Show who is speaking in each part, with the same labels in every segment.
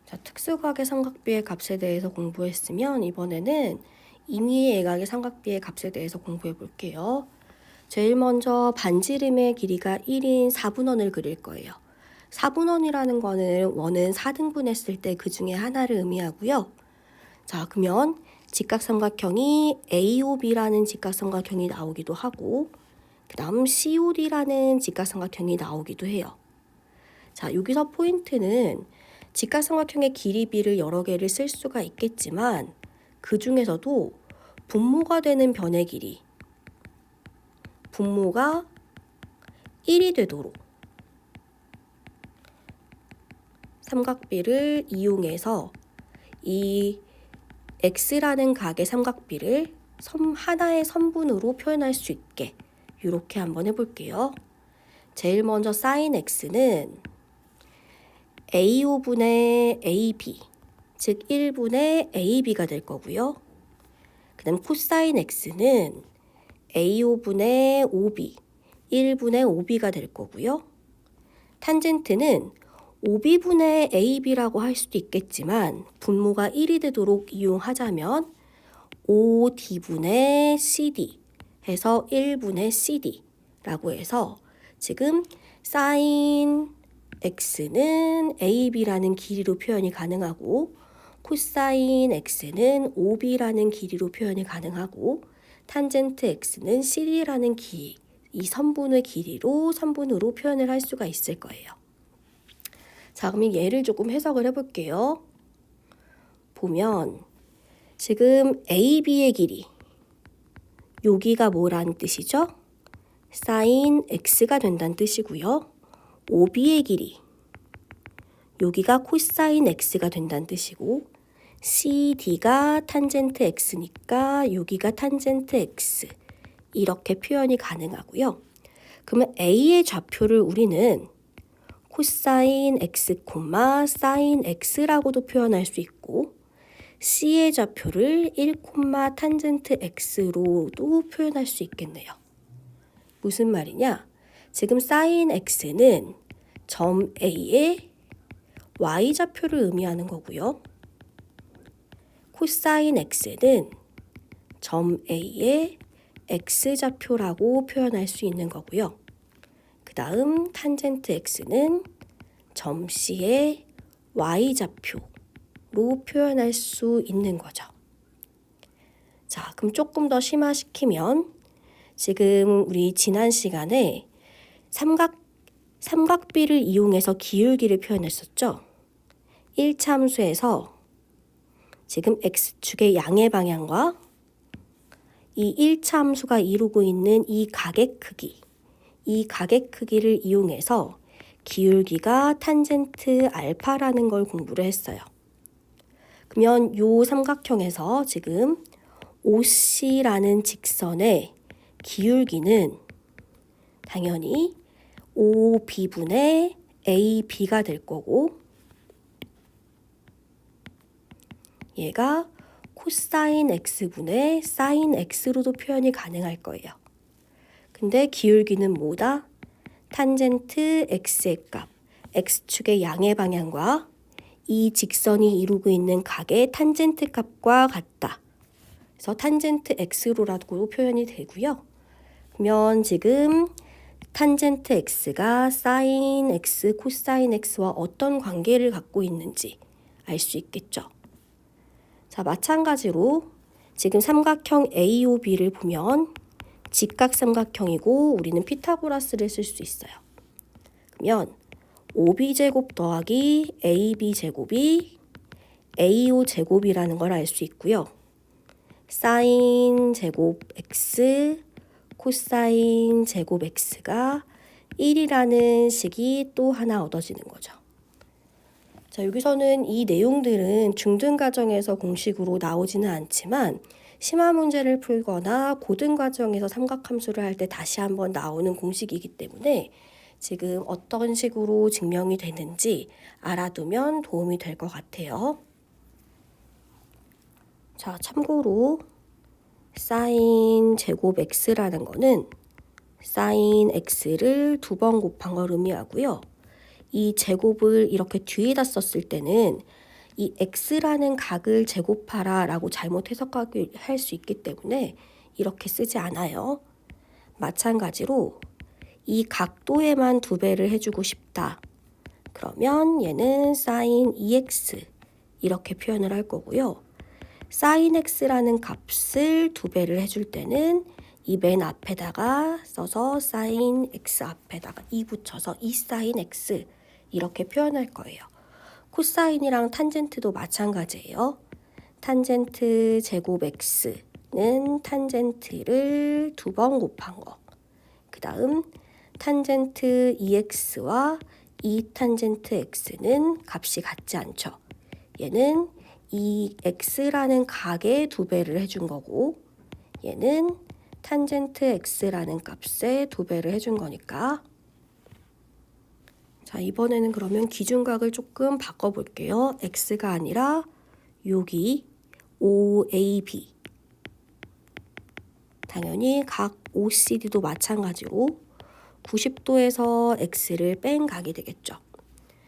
Speaker 1: 자, 특수각의 삼각비의 값에 대해서 공부했으면 이번에는 임의의 예각의 삼각비의 값에 대해서 공부해 볼게요. 제일 먼저 반지름의 길이가 1인 4분원을 그릴 거예요. 4분원이라는 거는 원은 4등분했을 때 그 중에 하나를 의미하고요. 자, 그러면 직각삼각형이 AOB라는 직각삼각형이 나오기도 하고 그 다음 COD라는 직각삼각형이 나오기도 해요. 자, 여기서 포인트는 직각삼각형의 길이비를 여러 개를 쓸 수가 있겠지만 그 중에서도 분모가 되는 변의 길이, 분모가 1이 되도록 삼각비를 이용해서 이 x라는 각의 삼각비를 하나의 선분으로 표현할 수 있게 이렇게 한번 해볼게요. 제일 먼저 sin x는 A5분의 AB, 즉 1분의 AB가 될 거고요. 그 다음 코사인 X는 A5분의 OB, 1분의 OB가 될 거고요. 탄젠트는 OB분의 AB라고 할 수도 있겠지만 분모가 1이 되도록 이용하자면 OD분의 CD 해서 1분의 CD라고 해서 지금 사인 x는 AB라는 길이로 표현이 가능하고 코사인 x는 OB라는 길이로 표현이 가능하고 탄젠트 x는 CD라는 길이, 이 선분의 길이로 선분으로 표현을 할 수가 있을 거예요. 자, 그럼 예를 조금 해석을 해볼게요. 보면 지금 AB의 길이, 여기가 뭐라는 뜻이죠? 사인 x가 된다는 뜻이고요. OB의 길이, 여기가 코사인 x가 된다는 뜻이고 CD가 탄젠트 x니까 여기가 탄젠트 x, 이렇게 표현이 가능하고요. 그러면 A의 좌표를 우리는 코사인 x, 사인 x라고도 표현할 수 있고 C의 좌표를 1, 탄젠트 x로도 표현할 수 있겠네요. 무슨 말이냐? 지금 사인 x는 점 A의 y좌표를 의미하는 거고요. 코사인 x는 점 A의 x좌표라고 표현할 수 있는 거고요. 그 다음 탄젠트 x는 점 C의 y좌표로 표현할 수 있는 거죠. 자, 그럼 조금 더 심화시키면 지금 우리 지난 시간에 삼각비를 이용해서 기울기를 표현했었죠. 1차 함수에서 지금 x축의 양의 방향과 이 1차 함수가 이루고 있는 이 각의 크기, 이 각의 크기를 이용해서 기울기가 탄젠트 알파라는 걸 공부를 했어요. 그러면 이 삼각형에서 지금 OC라는 직선의 기울기는 당연히 OB분의 AB가 될 거고 얘가 코사인 x분의 사인 x로도 표현이 가능할 거예요. 근데 기울기는 뭐다? 탄젠트 x의 값, x축의 양의 방향과 이 직선이 이루고 있는 각의 탄젠트 값과 같다. 그래서 탄젠트 x로라고 표현이 되고요. 그러면 지금 탄젠트 x가 사인 x, 코사인 x와 어떤 관계를 갖고 있는지 알 수 있겠죠. 자, 마찬가지로 지금 삼각형 AOB를 보면 직각삼각형이고 우리는 피타고라스를 쓸 수 있어요. 그러면 OB제곱 더하기 AB제곱이 AO제곱이라는 걸 알 수 있고요. 사인 제곱 x, 코사인 제곱 x가 1이라는 식이 또 하나 얻어지는 거죠. 자, 여기서는 이 내용들은 중등 과정에서 공식으로 나오지는 않지만 심화 문제를 풀거나 고등 과정에서 삼각함수를 할 때 다시 한번 나오는 공식이기 때문에 지금 어떤 식으로 증명이 되는지 알아두면 도움이 될 것 같아요. 자, 참고로 사인 제곱 x라는 거는 사인 x를 2번 곱한 걸 의미하고요. 이 제곱을 이렇게 뒤에다 썼을 때는 이 x라는 각을 제곱하라 라고 잘못 해석할 수 있기 때문에 이렇게 쓰지 않아요. 마찬가지로 이 각도에만 2배를 해주고 싶다. 그러면 얘는 sin 2x 이렇게 표현을 할 거고요. sin x라는 값을 2배를 해줄 때는 이 맨 앞에다가 써서 sin x 앞에다가 2 붙여서 2 sin x 이렇게 표현할 거예요. 코사인이랑 탄젠트도 마찬가지예요. 탄젠트 제곱 x는 탄젠트를 2번 곱한 거. 그 다음 탄젠트 2x와 2탄젠트 x는 값이 같지 않죠. 얘는 이 x라는 각에 2배를 해준 거고 얘는 탄젠트 x라는 값에 2배를 해준 거니까. 자, 이번에는 그러면 기준각을 조금 바꿔볼게요. x가 아니라 여기 OAB. 당연히 각 OCD도 마찬가지로 90도에서 x를 뺀 각이 되겠죠.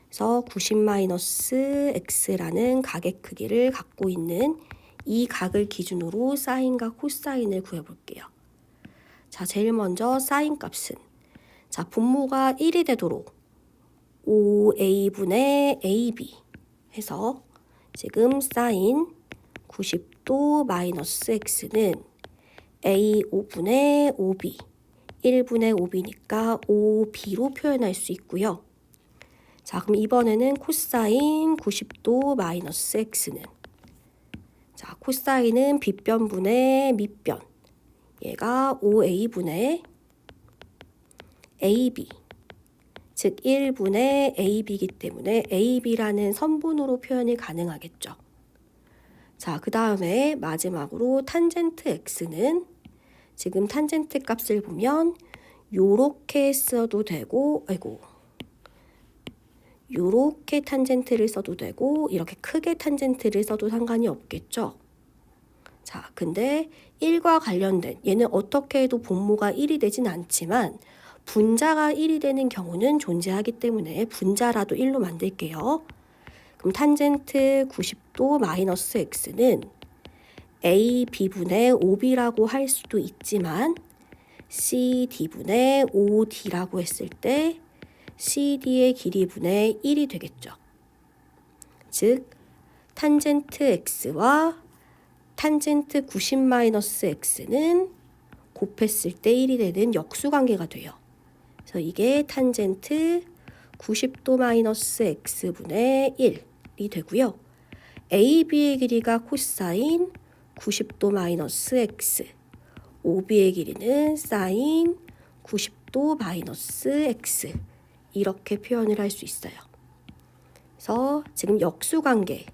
Speaker 1: 그래서 90-x라는 각의 크기를 갖고 있는 이 각을 기준으로 사인과 코사인을 구해볼게요. 자, 제일 먼저 사인 값은 자, 분모가 1이 되도록 5a분의 ab 해서 지금 사인 90도 마이너스 x는 a5분의 5b 1분의 5b니까 5b로 표현할 수 있고요. 자, 그럼 이번에는 코사인 90도 마이너스 x는 자, 코사인은 빗변분의 밑변 얘가 5a분의 ab 즉 1분의 ab이기 때문에 ab라는 선분으로 표현이 가능하겠죠. 자, 그 다음에 마지막으로 탄젠트 x는 지금 탄젠트 값을 보면 요렇게 써도 되고 요렇게 탄젠트를 써도 되고 이렇게 크게 탄젠트를 써도 상관이 없겠죠. 자, 근데 1과 관련된 얘는 어떻게 해도 분모가 1이 되진 않지만 분자가 1이 되는 경우는 존재하기 때문에 분자라도 1로 만들게요. 그럼 탄젠트 90도 마이너스 x는 AB분의 5B라고 할 수도 있지만 CD분의 5D라고 했을 때 CD의 길이분의 1이 되겠죠. 즉 탄젠트 x와 탄젠트 90-x는 곱했을 때 1이 되는 역수관계가 돼요. 그래서 이게 탄젠트 90도 마이너스 x분의 1이 되고요. AB의 길이가 코사인 90도 마이너스 x, OB의 길이는 사인 90도 마이너스 x 이렇게 표현을 할 수 있어요. 그래서 지금 역수관계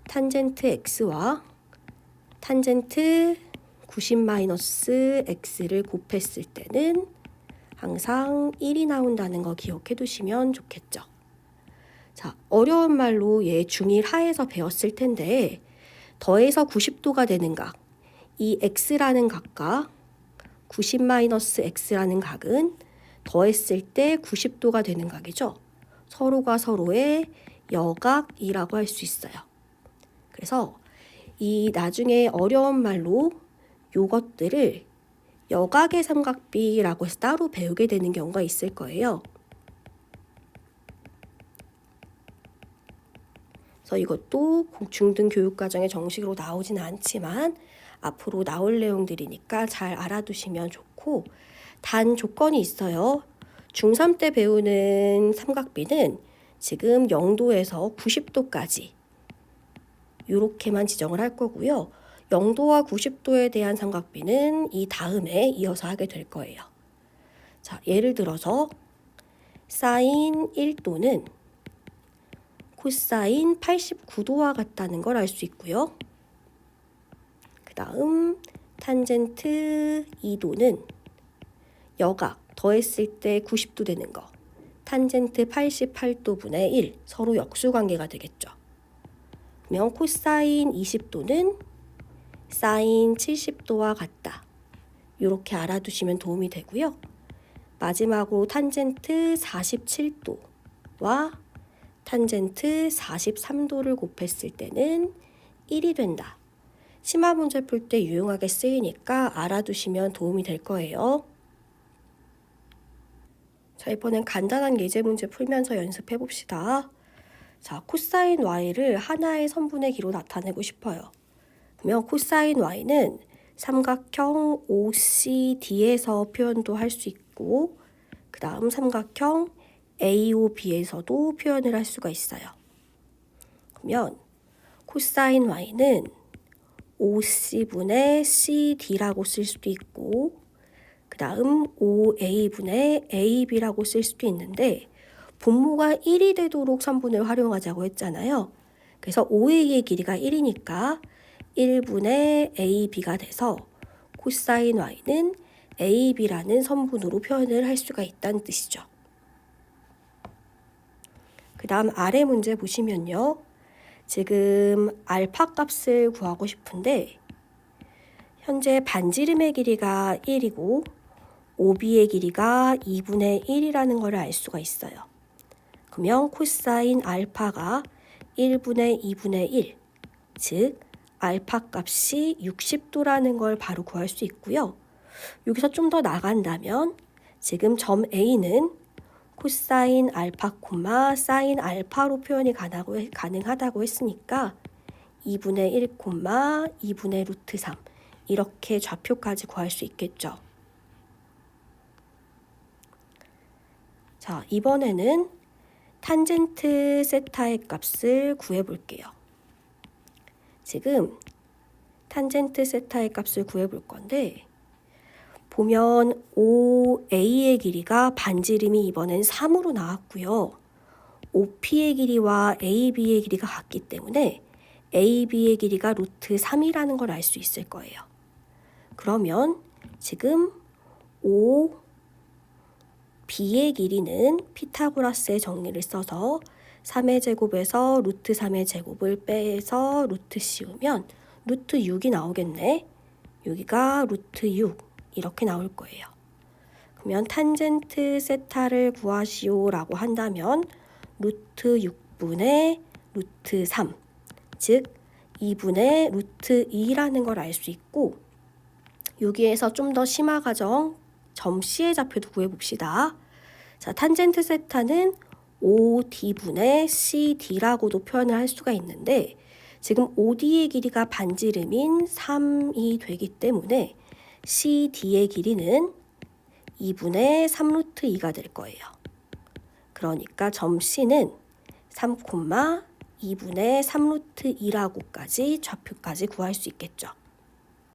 Speaker 1: 탄젠트 x와 탄젠트 90-x를 곱했을 때는 항상 1이 나온다는 거 기억해 두시면 좋겠죠. 자, 어려운 말로 얘 중1 하에서 배웠을 텐데 더해서 90도가 되는 각, 이 x라는 각과 90-x라는 각은 더했을 때 90도가 되는 각이죠. 서로가 서로의 여각이라고 할 수 있어요. 그래서 이 나중에 어려운 말로 요것들을 여각의 삼각비라고 해서 따로 배우게 되는 경우가 있을 거예요. 그래서 이것도 중등 교육과정에 정식으로 나오진 않지만 앞으로 나올 내용들이니까 잘 알아두시면 좋고, 단 조건이 있어요. 중3 때 배우는 삼각비는 지금 0도에서 90도까지 이렇게만 지정을 할 거고요. 0도와 90도에 대한 삼각비는 이 다음에 이어서 하게 될 거예요. 자, 예를 들어서 사인 1도는 코사인 89도와 같다는 걸 알 수 있고요. 그 다음 탄젠트 2도는 여각 더했을 때 90도 되는 거, 탄젠트 88도분의 1 서로 역수관계가 되겠죠. 그러면 코사인 20도는 사인 70도와 같다. 이렇게 알아두시면 도움이 되고요. 마지막으로 탄젠트 47도와 탄젠트 43도를 곱했을 때는 1이 된다. 심화 문제 풀 때 유용하게 쓰이니까 알아두시면 도움이 될 거예요. 자, 이번엔 간단한 예제 문제 풀면서 연습해 봅시다. 자, 코사인 y를 하나의 선분의 기로 나타내고 싶어요. 그러면 코사인 y는 삼각형 OCD에서 표현도 할 수 있고, 그 다음 삼각형 AOB에서도 표현을 할 수가 있어요. 그러면 코사인 y는 OC분의 CD라고 쓸 수도 있고, 그 다음 OA분의 AB라고 쓸 수도 있는데, 분모가 1이 되도록 선분을 활용하자고 했잖아요. 그래서 OA의 길이가 1이니까 1분의 AB가 돼서 코사인 Y는 AB라는 선분으로 표현을 할 수가 있다는 뜻이죠. 그 다음 아래 문제 보시면요. 지금 알파 값을 구하고 싶은데 현재 반지름의 길이가 1이고 OB의 길이가 2분의 1이라는 걸 알 수가 있어요. 그러면 코사인 알파가 1분의 2분의 1, 즉 알파 값이 60도라는 걸 바로 구할 수 있고요. 여기서 좀 더 나간다면 지금 점 A는 코사인 알파, 사인 알파로 표현이 가능하다고 했으니까 2분의 1, 2분의 루트 3 이렇게 좌표까지 구할 수 있겠죠. 자, 이번에는 탄젠트 세타의 값을 구해볼게요. 지금 탄젠트 세타의 값을 구해볼 건데 보면 OA의 길이가 반지름이 이번엔 3으로 나왔고요. OP의 길이와 AB의 길이가 같기 때문에 AB의 길이가 루트 3이라는 걸 알 수 있을 거예요. 그러면 지금 OB의 길이는 피타고라스의 정리를 써서 3의 제곱에서 루트 3의 제곱을 빼서 루트 씌우면 루트 6이 나오겠네. 여기가 루트 6 이렇게 나올 거예요. 그러면 탄젠트 세타를 구하시오라고 한다면 루트 6분의 루트 3, 즉 2분의 루트 2라는 걸 알 수 있고 여기에서 좀 더 심화 과정 점 C의 좌표도 구해봅시다. 자, 탄젠트 세타는 OD분의 CD라고도 표현을 할 수가 있는데 지금 OD의 길이가 반지름인 3이 되기 때문에 CD의 길이는 2분의 3루트 2가 될 거예요. 그러니까 점 C는 3, 2분의 3루트 2라고까지 좌표까지 구할 수 있겠죠.